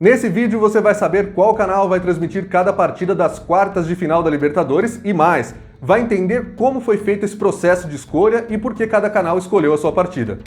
Nesse vídeo você vai saber qual canal vai transmitir cada partida das quartas de final da Libertadores e mais, vai entender como foi feito esse processo de escolha e por que cada canal escolheu a sua partida.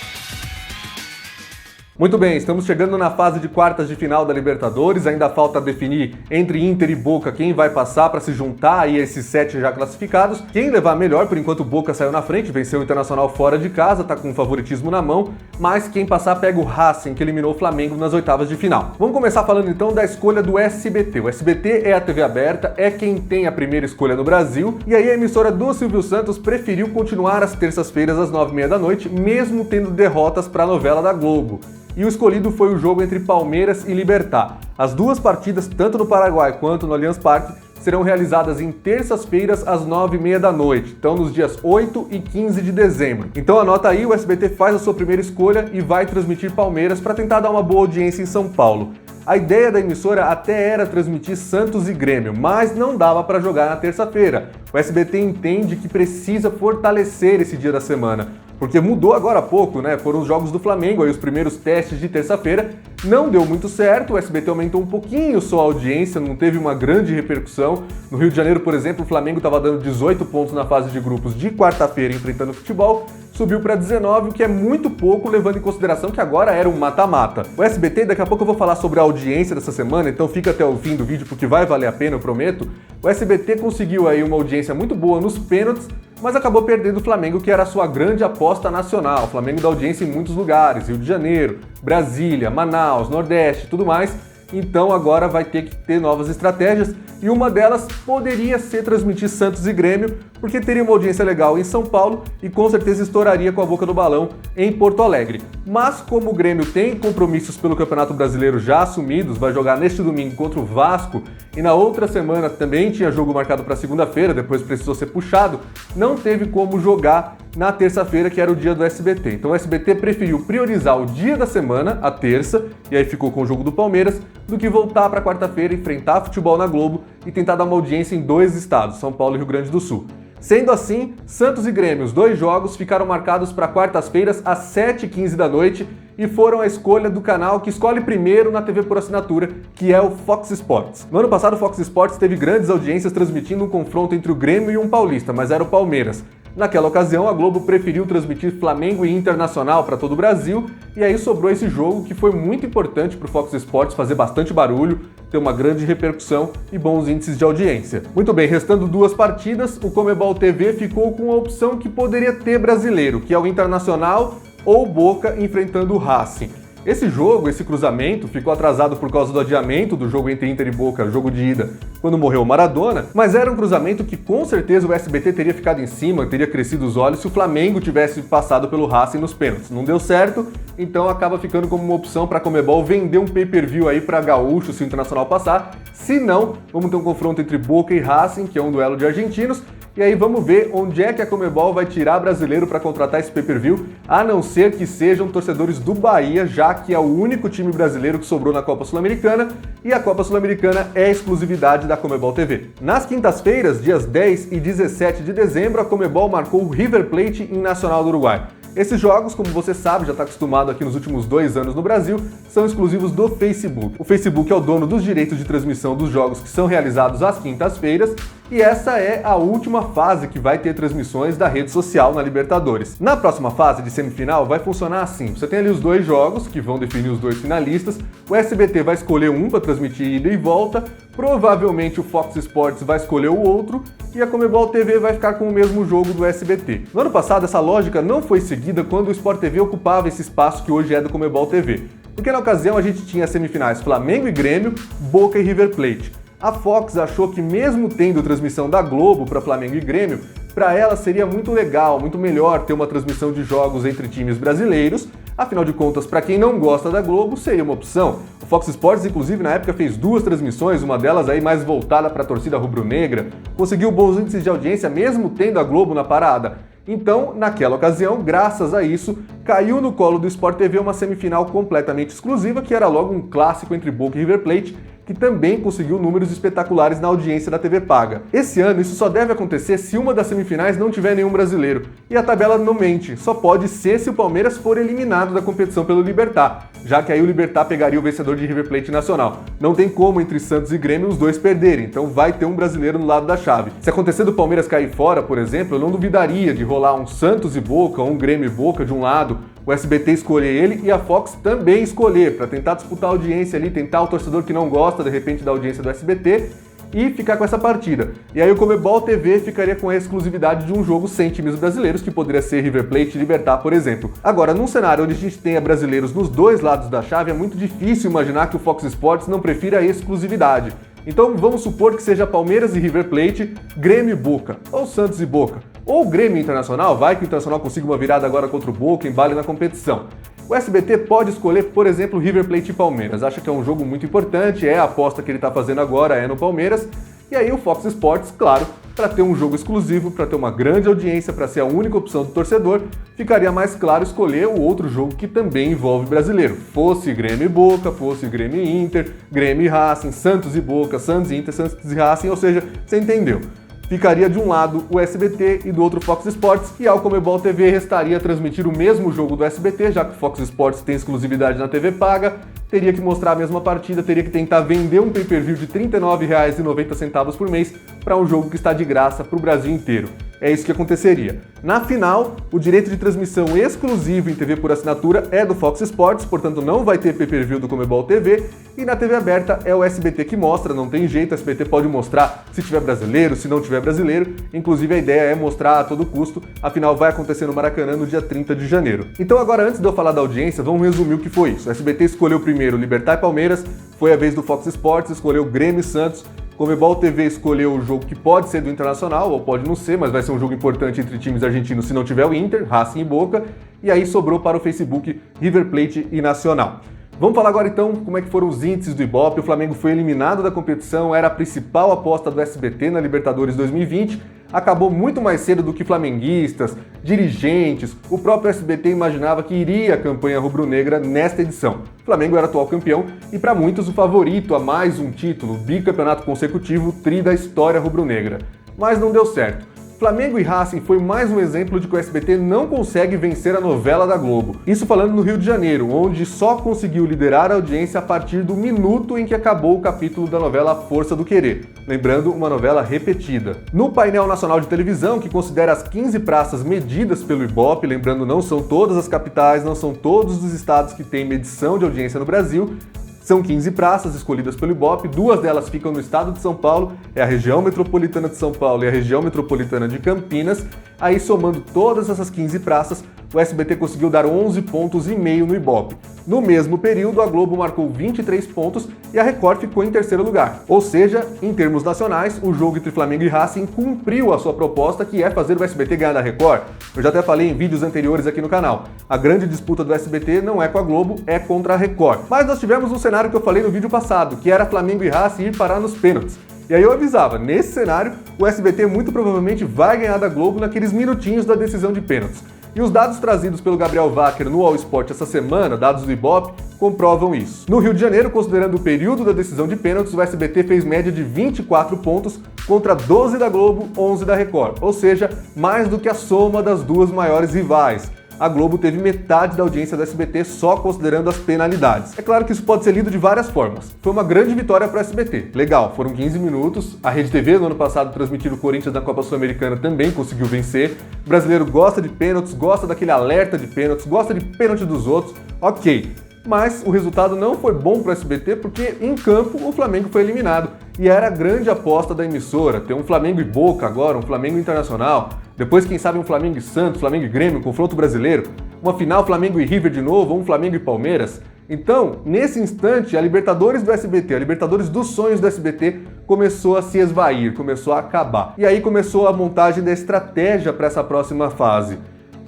Muito bem, estamos chegando na fase de quartas de final da Libertadores, ainda falta definir entre Inter e Boca quem vai passar para se juntar aí a esses 7 já classificados. Quem levar melhor, por enquanto o Boca saiu na frente, venceu o Internacional fora de casa, tá com o favoritismo na mão, mas quem passar pega o Racing, que eliminou o Flamengo nas oitavas de final. Vamos começar falando então da escolha do SBT. O SBT é a TV aberta, é quem tem a primeira escolha no Brasil, e aí a emissora do Silvio Santos preferiu continuar às terças-feiras às 9h30 da noite, mesmo tendo derrotas para a novela da Globo. E o escolhido foi o jogo entre Palmeiras e Libertad. As duas partidas, tanto no Paraguai quanto no Allianz Parque, serão realizadas em terças-feiras às 9h30 da noite, então nos dias 8 e 15 de dezembro. Então anota aí, o SBT faz a sua primeira escolha e vai transmitir Palmeiras para tentar dar uma boa audiência em São Paulo. A ideia da emissora até era transmitir Santos e Grêmio, mas não dava para jogar na terça-feira. O SBT entende que precisa fortalecer esse dia da semana, porque mudou agora há pouco, né? Foram os jogos do Flamengo, aí os primeiros testes de terça-feira, não deu muito certo, o SBT aumentou um pouquinho sua audiência, não teve uma grande repercussão. No Rio de Janeiro, por exemplo, o Flamengo estava dando 18 pontos na fase de grupos de quarta-feira enfrentando o futebol, subiu para 19, o que é muito pouco, levando em consideração que agora era um mata-mata. O SBT, daqui a pouco eu vou falar sobre a audiência dessa semana, então fica até o fim do vídeo porque vai valer a pena, eu prometo. O SBT conseguiu aí uma audiência muito boa nos pênaltis, mas acabou perdendo o Flamengo, que era a sua grande aposta nacional. O Flamengo dá audiência em muitos lugares, Rio de Janeiro, Brasília, Manaus, Nordeste, tudo mais. Então agora vai ter que ter novas estratégias e uma delas poderia ser transmitir Santos e Grêmio, porque teria uma audiência legal em São Paulo e com certeza estouraria com a boca do balão em Porto Alegre. Mas como o Grêmio tem compromissos pelo Campeonato Brasileiro já assumidos, vai jogar neste domingo contra o Vasco e na outra semana também tinha jogo marcado para segunda-feira, depois precisou ser puxado, não teve como jogar na terça-feira, que era o dia do SBT. Então o SBT preferiu priorizar o dia da semana, a terça, e aí ficou com o jogo do Palmeiras, do que voltar para quarta-feira, enfrentar futebol na Globo e tentar dar uma audiência em 2 estados, São Paulo e Rio Grande do Sul. Sendo assim, Santos e Grêmio, os 2 jogos, ficaram marcados para quartas-feiras às 7h15 da noite e foram a escolha do canal que escolhe primeiro na TV por assinatura, que é o Fox Sports. No ano passado, o Fox Sports teve grandes audiências transmitindo um confronto entre o Grêmio e um paulista, mas era o Palmeiras. Naquela ocasião, a Globo preferiu transmitir Flamengo e Internacional para todo o Brasil, e aí sobrou esse jogo que foi muito importante para o Fox Sports fazer bastante barulho, ter uma grande repercussão e bons índices de audiência. Muito bem, restando 2 partidas, o Comebol TV ficou com a opção que poderia ter brasileiro, que é o Internacional ou Boca enfrentando o Racing. Esse jogo, esse cruzamento, ficou atrasado por causa do adiamento do jogo entre Inter e Boca, jogo de ida, quando morreu o Maradona, mas era um cruzamento que com certeza o SBT teria ficado em cima, teria crescido os olhos se o Flamengo tivesse passado pelo Racing nos pênaltis. Não deu certo, então acaba ficando como uma opção para a Comebol vender um pay-per-view aí para gaúcho se o Internacional passar. Se não, vamos ter um confronto entre Boca e Racing, que é um duelo de argentinos, e aí vamos ver onde é que a Comebol vai tirar brasileiro para contratar esse pay-per-view, a não ser que sejam torcedores do Bahia, já que é o único time brasileiro que sobrou na Copa Sul-Americana, e a Copa Sul-Americana é exclusividade da Comebol TV. Nas quintas-feiras, dias 10 e 17 de dezembro, a Comebol marcou o River Plate em Nacional do Uruguai. Esses jogos, como você sabe, já está acostumado aqui nos últimos 2 anos no Brasil, são exclusivos do Facebook. O Facebook é o dono dos direitos de transmissão dos jogos que são realizados às quintas-feiras, e essa é a última fase que vai ter transmissões da rede social na Libertadores. Na próxima fase de semifinal vai funcionar assim, você tem ali os 2 jogos que vão definir os 2 finalistas, o SBT vai escolher um para transmitir ida e volta, provavelmente o Fox Sports vai escolher o outro e a Comebol TV vai ficar com o mesmo jogo do SBT. No ano passado essa lógica não foi seguida quando o Sport TV ocupava esse espaço que hoje é do Comebol TV, porque na ocasião a gente tinha as semifinais Flamengo e Grêmio, Boca e River Plate. A Fox achou que mesmo tendo transmissão da Globo para Flamengo e Grêmio, para ela seria muito legal, muito melhor ter uma transmissão de jogos entre times brasileiros. Afinal de contas, para quem não gosta da Globo, seria uma opção. O Fox Sports, inclusive, na época fez 2 transmissões, uma delas aí mais voltada para a torcida rubro-negra, conseguiu bons índices de audiência mesmo tendo a Globo na parada. Então, naquela ocasião, graças a isso, caiu no colo do Sport TV uma semifinal completamente exclusiva, que era logo um clássico entre Boca e River Plate, que também conseguiu números espetaculares na audiência da TV paga. Esse ano isso só deve acontecer se uma das semifinais não tiver nenhum brasileiro. E a tabela não mente, só pode ser se o Palmeiras for eliminado da competição pelo Libertad. já que aí o Libertad pegaria o vencedor de River Plate e Nacional. Não tem como entre Santos e Grêmio os dois perderem, então vai ter um brasileiro no lado da chave. Se acontecer do Palmeiras cair fora, por exemplo, eu não duvidaria de rolar um Santos e Boca, um Grêmio e Boca de um lado, o SBT escolher ele e a Fox também escolher, para tentar disputar a audiência ali, tentar o torcedor que não gosta, de repente, da audiência do SBT, e ficar com essa partida. E aí o Comebol TV ficaria com a exclusividade de um jogo sem times brasileiros, que poderia ser River Plate e Libertad, por exemplo. Agora, num cenário onde a gente tenha brasileiros nos dois lados da chave, é muito difícil imaginar que o Fox Sports não prefira a exclusividade. Então vamos supor que seja Palmeiras e River Plate, Grêmio e Boca, ou Santos e Boca, ou Grêmio e Internacional, vai que o Internacional consiga uma virada agora contra o Boca, embale na competição. O SBT pode escolher, por exemplo, River Plate e Palmeiras. Acha que é um jogo muito importante, é a aposta que ele está fazendo agora, é no Palmeiras. E aí o Fox Sports, claro, para ter um jogo exclusivo, para ter uma grande audiência, para ser a única opção do torcedor, ficaria mais claro escolher o outro jogo que também envolve brasileiro. Fosse Grêmio e Boca, fosse Grêmio e Inter, Grêmio e Racing, Santos e Boca, Santos e Inter, Santos e Racing, ou seja, você entendeu. Ficaria de um lado o SBT e do outro o Fox Sports, e ao Comebol TV restaria transmitir o mesmo jogo do SBT, já que o Fox Sports tem exclusividade na TV paga, teria que mostrar a mesma partida, teria que tentar vender um pay-per-view de R$ 39,90 por mês para um jogo que está de graça para o Brasil inteiro. É isso que aconteceria. Na final, o direito de transmissão exclusivo em TV por assinatura é do Fox Sports, portanto não vai ter pay-per-view do Comebol TV, e na TV aberta é o SBT que mostra, não tem jeito, o SBT pode mostrar se tiver brasileiro, se não tiver brasileiro, inclusive a ideia é mostrar a todo custo, afinal vai acontecer no Maracanã no dia 30 de janeiro. Então agora, antes de eu falar da audiência, vamos resumir o que foi isso. O SBT escolheu primeiro Libertad e Palmeiras, foi a vez do Fox Sports, escolheu Grêmio e Santos, Comebol TV escolheu o jogo que pode ser do Internacional, ou pode não ser, mas vai ser um jogo importante entre times argentinos se não tiver o Inter, Racing e Boca, e aí sobrou para o Facebook River Plate e Nacional. Vamos falar agora então como é que foram os índices do Ibope. O Flamengo foi eliminado da competição, era a principal aposta do SBT na Libertadores 2020, acabou muito mais cedo do que flamenguistas, dirigentes, o próprio SBT imaginava que iria a campanha rubro-negra nesta edição. O Flamengo era atual campeão e para muitos o favorito a mais um título, bicampeonato consecutivo, tri da história rubro-negra. Mas não deu certo. Flamengo e Racing foi mais um exemplo de que o SBT não consegue vencer a novela da Globo. Isso falando no Rio de Janeiro, onde só conseguiu liderar a audiência a partir do minuto em que acabou o capítulo da novela Força do Querer. Lembrando, uma novela repetida. No painel nacional de televisão, que considera as 15 praças medidas pelo Ibope, lembrando, não são todas as capitais, não são todos os estados que têm medição de audiência no Brasil, são 15 praças escolhidas pelo Ibope, 2 delas ficam no estado de São Paulo, é a região metropolitana de São Paulo e a região metropolitana de Campinas. Aí, somando todas essas 15 praças, o SBT conseguiu dar 11,5 pontos no Ibope. No mesmo período, a Globo marcou 23 pontos e a Record ficou em terceiro lugar. Ou seja, em termos nacionais, o jogo entre Flamengo e Racing cumpriu a sua proposta, que é fazer o SBT ganhar da Record. Eu já até falei em vídeos anteriores aqui no canal. A grande disputa do SBT não é com a Globo, é contra a Record. Mas nós tivemos um cenário que eu falei no vídeo passado, que era Flamengo e Racing ir parar nos pênaltis. E aí eu avisava, nesse cenário, o SBT muito provavelmente vai ganhar da Globo naqueles minutinhos da decisão de pênaltis. E os dados trazidos pelo Gabriel Wacker no All Sport essa semana, dados do Ibope, comprovam isso. No Rio de Janeiro, considerando o período da decisão de pênaltis, o SBT fez média de 24 pontos contra 12 da Globo, 11 da Record. Ou seja, mais do que a soma das duas maiores rivais. A Globo teve metade da audiência do SBT só considerando as penalidades. É claro que isso pode ser lido de várias formas. Foi uma grande vitória para o SBT. Legal, foram 15 minutos. A Rede TV no ano passado transmitindo o Corinthians na Copa Sul-Americana também conseguiu vencer. O brasileiro gosta de pênaltis, gosta daquele alerta de pênaltis, gosta de pênalti dos outros. Ok. Mas o resultado não foi bom para o SBT porque em campo o Flamengo foi eliminado. E era a grande aposta da emissora, ter um Flamengo e Boca agora, um Flamengo Internacional, depois quem sabe um Flamengo e Santos, Flamengo e Grêmio, um confronto brasileiro, uma final Flamengo e River de novo, ou um Flamengo e Palmeiras. Então, nesse instante, a Libertadores do SBT, a Libertadores dos sonhos do SBT, começou a se esvair, começou a acabar. E aí começou a montagem da estratégia para essa próxima fase.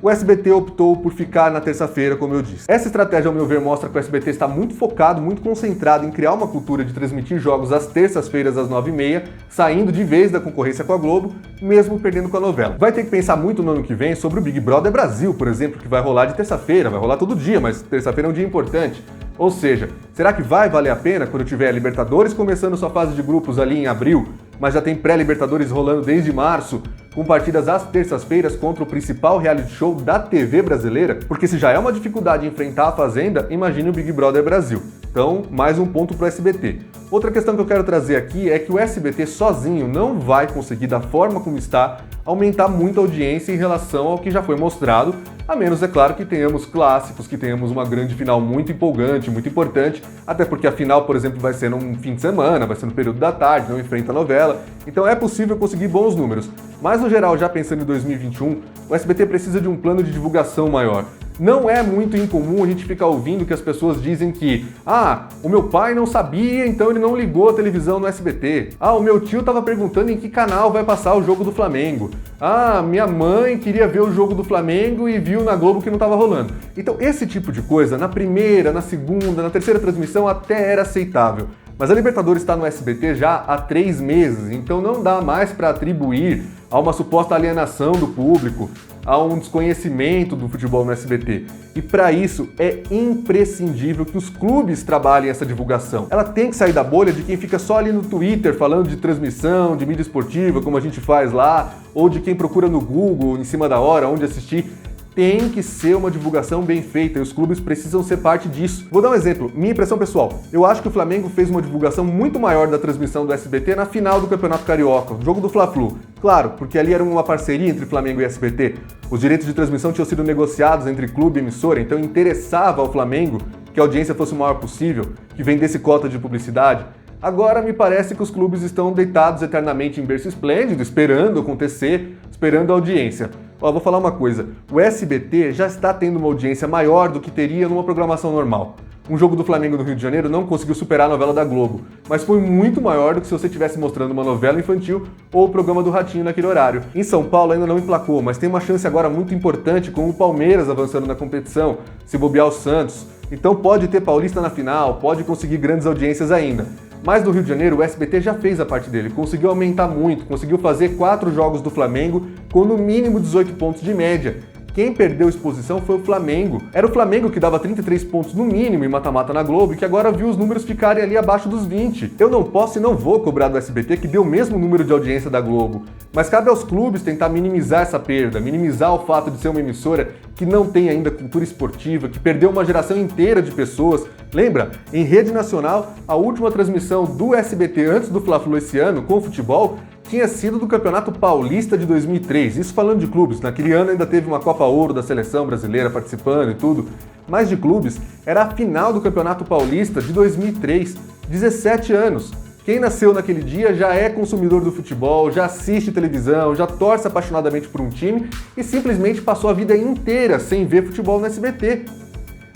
O SBT optou por ficar na terça-feira, como eu disse. Essa estratégia, ao meu ver, mostra que o SBT está muito focado, muito concentrado em criar uma cultura de transmitir jogos às terças-feiras às 9h30, saindo de vez da concorrência com a Globo, mesmo perdendo com a novela. Vai ter que pensar muito no ano que vem sobre o Big Brother Brasil, por exemplo, que vai rolar de terça-feira, vai rolar todo dia, mas terça-feira é um dia importante. Ou seja, será que vai valer a pena quando tiver a Libertadores começando sua fase de grupos ali em abril, mas já tem pré-Libertadores rolando desde março, com partidas às terças-feiras contra o principal reality show da TV brasileira? Porque se já é uma dificuldade enfrentar a Fazenda, imagine o Big Brother Brasil. Então, mais um ponto para o SBT. Outra questão que eu quero trazer aqui é que o SBT sozinho não vai conseguir, da forma como está, aumentar muito a audiência em relação ao que já foi mostrado, a menos, é claro, que tenhamos clássicos, que tenhamos uma grande final muito empolgante, muito importante, até porque a final, por exemplo, vai ser num fim de semana, vai ser no período da tarde, não enfrenta a novela, então é possível conseguir bons números. Mas, no geral, já pensando em 2021, o SBT precisa de um plano de divulgação maior. Não é muito incomum a gente ficar ouvindo que as pessoas dizem que o meu pai não sabia, então ele não ligou a televisão no SBT. O meu tio estava perguntando em que canal vai passar o jogo do Flamengo. Minha mãe queria ver o jogo do Flamengo e viu na Globo que não estava rolando. Então esse tipo de coisa, na primeira, na segunda, na terceira transmissão até era aceitável. Mas a Libertadores está no SBT já há 3 meses, então não dá mais para atribuir a uma suposta alienação do público, a um desconhecimento do futebol no SBT. E para isso é imprescindível que os clubes trabalhem essa divulgação. Ela tem que sair da bolha de quem fica só ali no Twitter falando de transmissão, de mídia esportiva, como a gente faz lá, ou de quem procura no Google, em cima da hora, onde assistir. Tem que ser uma divulgação bem feita e os clubes precisam ser parte disso. Vou dar um exemplo, minha impressão pessoal. Eu acho que o Flamengo fez uma divulgação muito maior da transmissão do SBT na final do Campeonato Carioca, o jogo do Fla-Flu. Claro, porque ali era uma parceria entre Flamengo e SBT. Os direitos de transmissão tinham sido negociados entre clube e emissora, então interessava ao Flamengo que a audiência fosse o maior possível, que vendesse cota de publicidade. Agora me parece que os clubes estão deitados eternamente em berço esplêndido, esperando acontecer, esperando a audiência. Vou falar uma coisa, o SBT já está tendo uma audiência maior do que teria numa programação normal. Um jogo do Flamengo no Rio de Janeiro não conseguiu superar a novela da Globo, mas foi muito maior do que se você estivesse mostrando uma novela infantil ou o programa do Ratinho naquele horário. Em São Paulo ainda não emplacou, mas tem uma chance agora muito importante com o Palmeiras avançando na competição, se bobear o Santos. Então pode ter paulista na final, pode conseguir grandes audiências ainda. Mas no Rio de Janeiro, o SBT já fez a parte dele, conseguiu aumentar muito, conseguiu fazer 4 jogos do Flamengo com no mínimo 18 pontos de média. Quem perdeu exposição foi o Flamengo. Era o Flamengo que dava 33 pontos no mínimo em mata-mata na Globo e que agora viu os números ficarem ali abaixo dos 20. Eu não posso e não vou cobrar do SBT que deu o mesmo número de audiência da Globo. Mas cabe aos clubes tentar minimizar essa perda, minimizar o fato de ser uma emissora que não tem ainda cultura esportiva, que perdeu uma geração inteira de pessoas. Lembra? Em rede nacional, a última transmissão do SBT antes do Fla-Flu esse ano com o futebol tinha sido do Campeonato Paulista de 2003. Isso falando de clubes, naquele ano ainda teve uma Copa Ouro da seleção brasileira participando e tudo. Mas de clubes, era a final do Campeonato Paulista de 2003, 17 anos. Quem nasceu naquele dia já é consumidor do futebol, já assiste televisão, já torce apaixonadamente por um time e simplesmente passou a vida inteira sem ver futebol no SBT.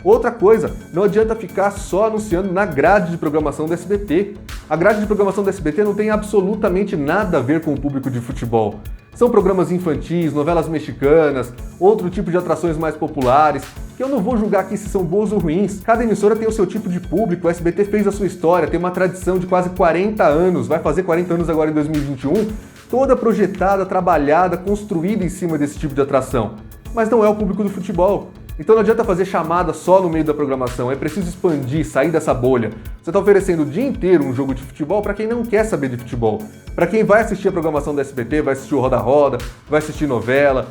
Outra coisa, não adianta ficar só anunciando na grade de programação do SBT. A grade de programação do SBT não tem absolutamente nada a ver com o público de futebol. São programas infantis, novelas mexicanas, outro tipo de atrações mais populares, que eu não vou julgar aqui se são boas ou ruins. Cada emissora tem o seu tipo de público, o SBT fez a sua história, tem uma tradição de quase 40 anos, vai fazer 40 anos agora em 2021, toda projetada, trabalhada, construída em cima desse tipo de atração. Mas não é o público do futebol. Então não adianta fazer chamada só no meio da programação, é preciso expandir, sair dessa bolha. Você está oferecendo o dia inteiro um jogo de futebol para quem não quer saber de futebol. Para quem vai assistir a programação do SBT, vai assistir o Roda Roda, vai assistir novela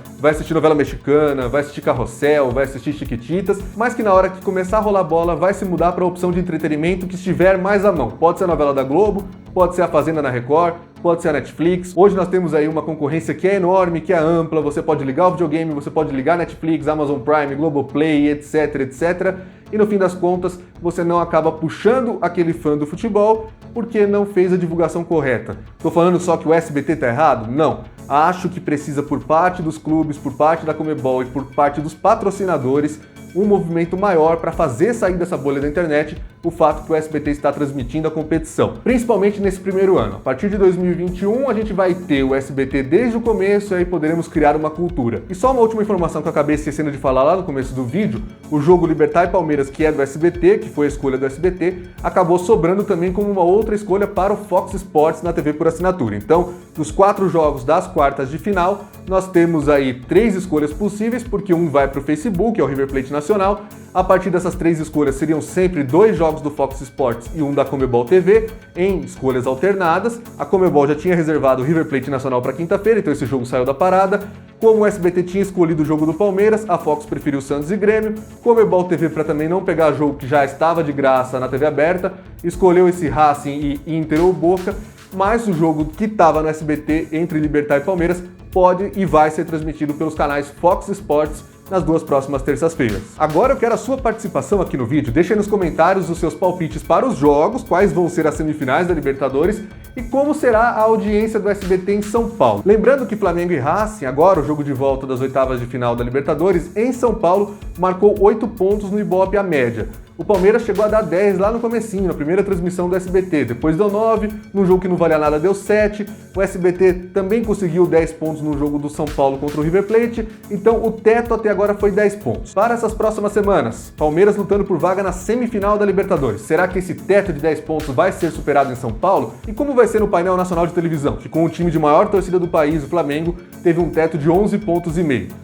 mexicana, vai assistir Carrossel, vai assistir Chiquititas, mas que na hora que começar a rolar bola vai se mudar para a opção de entretenimento que estiver mais à mão. Pode ser a novela da Globo, pode ser a Fazenda na Record, pode ser a Netflix. Hoje nós temos aí uma concorrência que é enorme, que é ampla, você pode ligar o videogame, você pode ligar Netflix, Amazon Prime, Globoplay, etc, etc. E no fim das contas, você não acaba puxando aquele fã do futebol porque não fez a divulgação correta. Estou falando só que o SBT está errado? Não. Acho que precisa, por parte dos clubes, por parte da Conmebol e por parte dos patrocinadores, um movimento maior para fazer sair dessa bolha da internet o fato que o SBT está transmitindo a competição, principalmente nesse primeiro ano. A partir de 2021 a gente vai ter o SBT desde o começo e aí poderemos criar uma cultura. E só uma última informação que eu acabei esquecendo de falar lá no começo do vídeo, o jogo Libertad e Palmeiras, que é do SBT, que foi a escolha do SBT, acabou sobrando também como uma outra escolha para o Fox Sports na TV por assinatura. Então, dos 4 jogos das quartas de final, nós temos aí 3 escolhas possíveis, porque um vai para o Facebook, é o River Plate Nacional. A partir dessas 3 escolhas seriam sempre 2 jogos do Fox Sports e um da Comebol TV, em escolhas alternadas. A Comebol já tinha reservado o River Plate Nacional para quinta-feira, então esse jogo saiu da parada. Como o SBT tinha escolhido o jogo do Palmeiras, a Fox preferiu Santos e Grêmio. Comebol TV, para também não pegar jogo que já estava de graça na TV aberta, escolheu esse Racing e Inter ou Boca, mas o jogo que estava no SBT entre Libertad e Palmeiras pode e vai ser transmitido pelos canais Fox Sports nas 2 próximas terças-feiras. Agora eu quero a sua participação aqui no vídeo. Deixa aí nos comentários os seus palpites para os jogos, quais vão ser as semifinais da Libertadores e como será a audiência do SBT em São Paulo. Lembrando que Flamengo e Racing, agora o jogo de volta das oitavas de final da Libertadores, em São Paulo, marcou 8 pontos no Ibope a média. O Palmeiras chegou a dar 10 lá no comecinho, na primeira transmissão do SBT, depois deu 9, num jogo que não valia nada deu 7, o SBT também conseguiu 10 pontos no jogo do São Paulo contra o River Plate, então o teto até agora foi 10 pontos. Para essas próximas semanas, Palmeiras lutando por vaga na semifinal da Libertadores. Será que esse teto de 10 pontos vai ser superado em São Paulo? E como vai ser no painel nacional de televisão, que com o time de maior torcida do país, o Flamengo, teve um teto de 11,5 pontos?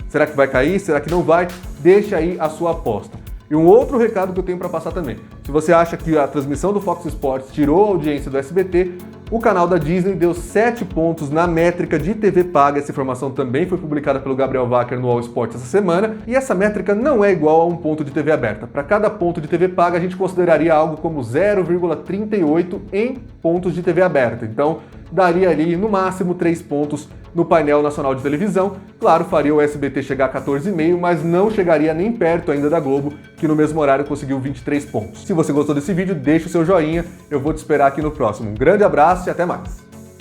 Será que vai cair? Será que não vai? Deixa aí a sua aposta. E um outro recado que eu tenho para passar também. Se você acha que a transmissão do Fox Sports tirou a audiência do SBT, o canal da Disney deu 7 pontos na métrica de TV paga. Essa informação também foi publicada pelo Gabriel Wacker no All Sports essa semana. E essa métrica não é igual a um ponto de TV aberta. Para cada ponto de TV paga, a gente consideraria algo como 0,38 em pontos de TV aberta. Então, daria ali no máximo 3 pontos no painel nacional de televisão. Claro, faria o SBT chegar a 14,5, mas não chegaria nem perto ainda da Globo, que no mesmo horário conseguiu 23 pontos. Se você gostou desse vídeo, deixa o seu joinha, eu vou te esperar aqui no próximo. Um grande abraço e até mais!